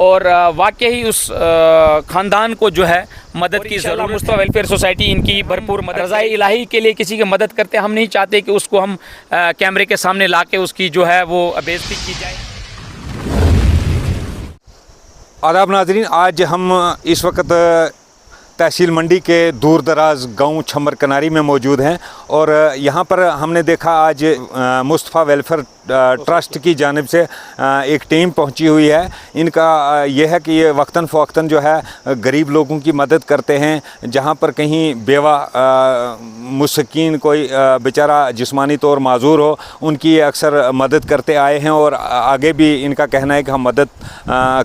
और वाकई ही उस ख़ानदान को जो है मदद की ज़रूरत। मुस्तफ़ा वेलफेयर सोसाइटी इनकी भरपूर मदद, रज़ाए इलाही के लिए किसी की मदद करते, हम नहीं चाहते कि उसको हम कैमरे के सामने ला के उसकी जो है वो बेइज्जती की जाए। आदाब नाज़रीन, आज हम इस वक्त तहसील मंडी के दूर दराज गाँव छम्बर कनारी में मौजूद हैं और यहाँ पर हमने देखा आज मुस्तफ़ा वेलफेयर ट्रस्ट की जानिब से एक टीम पहुँची हुई है। इनका यह है कि ये वक्तन फ़वक्तन जो है गरीब लोगों की मदद करते हैं। जहाँ पर कहीं बेवा मुस्कीन कोई बेचारा जिस्मानी तौर माजूर हो, उनकी ये अक्सर मदद करते आए हैं और आगे भी इनका कहना है कि हम मदद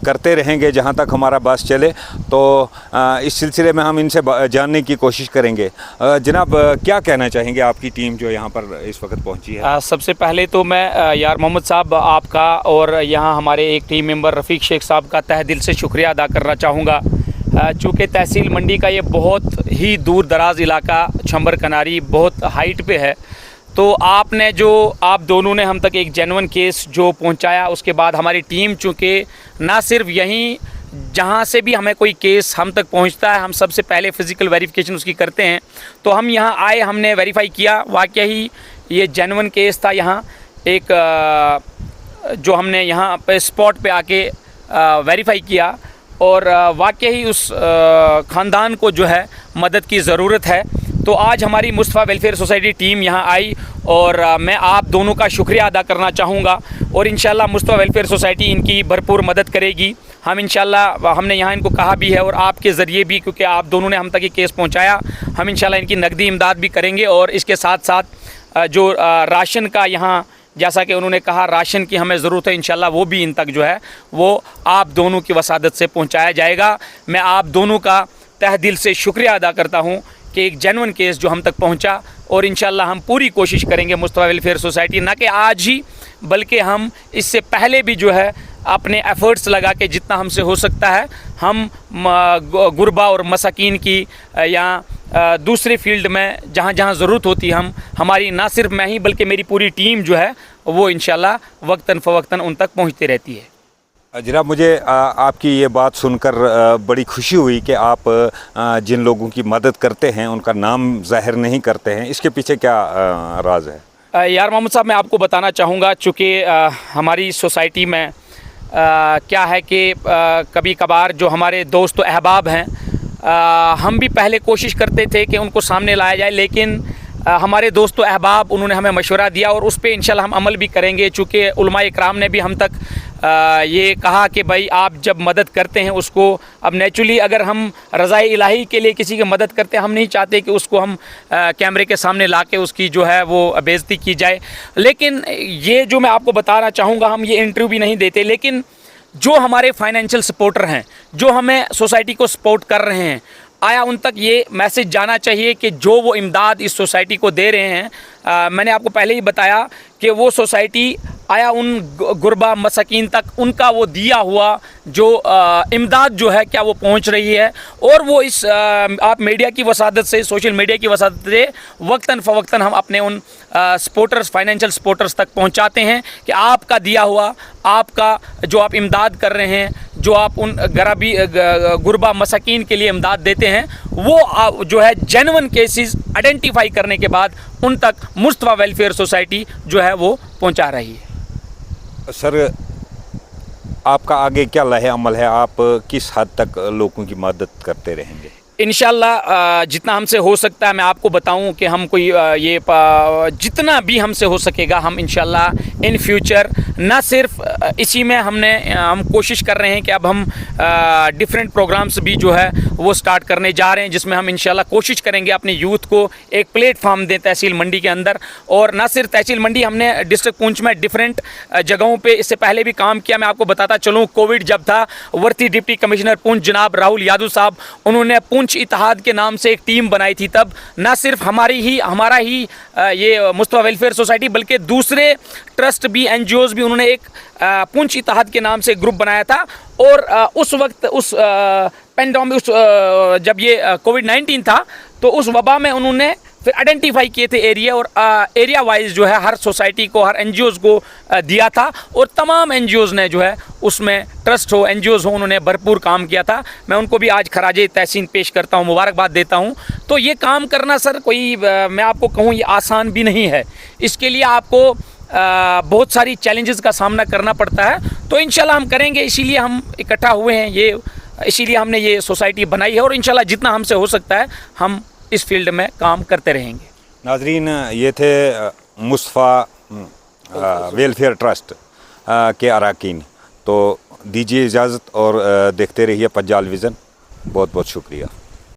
करते रहेंगे जहाँ तक हमारा बस चले। तो इस सिलसिले में हम इनसे जानने की कोशिश करेंगे। जनाब, क्या कहना चाहेंगे, आपकी टीम जो यहाँ पर इस वक्त पहुँची है? सबसे पहले तो मैं यार मोहम्मद साहब आपका और यहाँ हमारे एक टीम मेंबर रफ़ीक शेख साहब का तहे दिल से शुक्रिया अदा करना चाहूँगा। चूँकि तहसील मंडी का ये बहुत ही दूर दराज इलाका छम्बर कनारी बहुत हाइट पे है, तो आपने जो आप दोनों ने हम तक एक जेन्युइन केस जो पहुँचाया, उसके बाद हमारी टीम चूँकि ना सिर्फ यहीं जहाँ से भी हमें कोई केस हम तक पहुँचता है, हम सबसे पहले फ़िज़िकल वेरिफिकेशन उसकी करते हैं। तो हम यहाँ आए, हमने वेरीफ़ाई किया, वाकई ये जेन्युइन केस था। यहाँ एक जो हमने यहाँ पे स्पॉट पे आके वेरीफ़ाई किया और वाकई उस ख़ानदान को जो है मदद की ज़रूरत है। तो आज हमारी मुस्तफ़ा वेलफेयर सोसाइटी टीम यहाँ आई और मैं आप दोनों का शुक्रिया अदा करना चाहूँगा और इंशाल्लाह मुस्तफ़ा वेलफेयर सोसाइटी इनकी भरपूर मदद करेगी। हम इंशाल्लाह, हमने यहाँ इनको कहा भी है और आपके ज़रिए भी, क्योंकि आप दोनों ने हम तक ये केस पहुँचाया, हम इंशाल्लाह इनकी नकदी इमदाद भी करेंगे। और इसके साथ साथ जो राशन का यहाँ, जैसा कि उन्होंने कहा राशन की हमें ज़रूरत है, इंशाल्लाह वो भी इन तक जो है वो आप दोनों की वसादत से पहुँचाया जाएगा। मैं आप दोनों का तहे दिल से शुक्रिया अदा करता हूँ कि एक जेन्युइन केस जो हम तक पहुँचा और इंशाल्लाह हम पूरी कोशिश करेंगे मुस्तफ़ा वेलफेयर सोसाइटी, ना कि आज ही बल्कि हम इससे पहले भी जो है अपने एफ़र्ट्स लगा के जितना हमसे हो सकता है हम गुरबा और मसाकीन की या दूसरे फील्ड में जहाँ जहाँ ज़रूरत होती है हमारी, ना सिर्फ मैं ही बल्कि मेरी पूरी टीम जो है वो इंशाल्लाह वक्तन फ़वक्तन उन तक पहुँचती रहती है। जनाब, मुझे आपकी ये बात सुनकर बड़ी खुशी हुई कि आप जिन लोगों की मदद करते हैं उनका नाम जाहिर नहीं करते हैं। इसके पीछे क्या राज है? यार मोहम्मद साहब, मैं आपको बताना चाहूँगा, चूँकि हमारी सोसाइटी में क्या है कि कभी कभार जो हमारे दोस्त अहबाब हैं, हम भी पहले कोशिश करते थे कि उनको सामने लाया जाए, लेकिन हमारे दोस्त अहबाब उन्होंने हमें मशवरा दिया और उस पर इंशाल्लाह हम अमल भी करेंगे। चूँकि उलमा इकराम ने भी हम तक ये कहा कि भाई आप जब मदद करते हैं उसको, अब नेचुरली अगर हम रज़ाए इलाही के लिए किसी की मदद करते हैं, हम नहीं चाहते कि उसको हम कैमरे के सामने ला के उसकी जो है वो बेइज्जती की जाए। लेकिन ये जो मैं आपको बताना चाहूँगा, हम ये इंटरव्यू भी नहीं देते, लेकिन जो हमारे फाइनेंशियल सपोर्टर हैं, जो हमें सोसाइटी को सपोर्ट कर रहे हैं, आया उन तक ये मैसेज जाना चाहिए कि जो वो इमदाद इस सोसाइटी को दे रहे हैं, मैंने आपको पहले ही बताया कि वो सोसाइटी आया उन गुरबा मसाकीन तक उनका वो दिया हुआ जो इमदाद जो है क्या वो पहुंच रही है। और वो इस आप मीडिया की वसादत से, सोशल मीडिया की वसादत से वक्तन फ़वक्तन हम अपने उन सपोर्टर्स, फाइनेंशियल सपोर्टर्स तक पहुंचाते हैं कि आपका दिया हुआ, आपका जो आप इमदाद कर रहे हैं, जो आप उन गरीबी गुरबा मसाकीन के लिए इमदाद देते हैं, वो जो है जेन्युइन केसेस आइडेंटिफाई करने के बाद उन तक मुस्तफ़ा वेलफेयर सोसाइटी जो है वो पहुंचा रही है। सर, आपका आगे क्या लहे अमल है? आप किस हद तक लोगों की मदद करते रहेंगे? इंशाल्लाह जितना हमसे हो सकता है, मैं आपको बताऊं कि हम कोई ये जितना भी हमसे हो सकेगा हम इंशाल्लाह इन फ्यूचर, ना सिर्फ इसी में हम कोशिश कर रहे हैं कि अब हम डिफरेंट प्रोग्राम्स भी जो है वो स्टार्ट करने जा रहे हैं, जिसमें हम इंशाल्लाह कोशिश करेंगे अपने यूथ को एक प्लेटफॉर्म दें तहसील मंडी के अंदर। और ना सिर्फ तहसील मंडी, हमने डिस्ट्रिक्ट पुंछ में डिफरेंट जगहों पे इससे पहले भी काम किया। मैं आपको बताता चलूँ, कोविड जब था, वर्ती डिप्टी कमिश्नर पुंछ जनाब राहुल यादव साहब, उन्होंने पुंछ इत्तेहाद के नाम से एक टीम बनाई थी। तब ना सिर्फ हमारा ही ये मुस्तफ़ा वेलफेयर सोसाइटी बल्कि दूसरे ट्रस्ट भी, NGOs भी, उन्होंने एक पुंछ इत्तेहाद के नाम से ग्रुप बनाया था। और उस वक्त उस पेंडेमिक, जब ये कोविड-19 था, तो उस वबा में उन्होंने फिर आइडेंटिफाई किए थे एरिया, और एरिया वाइज जो है हर सोसाइटी को, हर एनजीओज़ को दिया था, और तमाम एनजीओज़ ने जो है उसमें ट्रस्ट हो, एनजीओज़ हो, उन्होंने भरपूर काम किया था। मैं उनको भी आज खराजे तहसीन पेश करता हूँ, मुबारकबाद देता हूँ। तो ये काम करना सर कोई मैं आपको कहूँ ये आसान भी नहीं है, इसके लिए आपको बहुत सारी चैलेंजेस का सामना करना पड़ता है। तो इंशाल्लाह हम करेंगे, इसीलिए हम इकट्ठा हुए हैं, ये इसीलिए हमने ये सोसाइटी बनाई है, और इंशाल्लाह जितना हमसे हो सकता है हम इस फील्ड में काम करते रहेंगे। नाजरीन, ये थे मुस्तफ़ा वेलफेयर ट्रस्ट के अरकान। तो दीजिए इजाज़त और देखते रहिए पंजाल विज़न। बहुत बहुत शुक्रिया।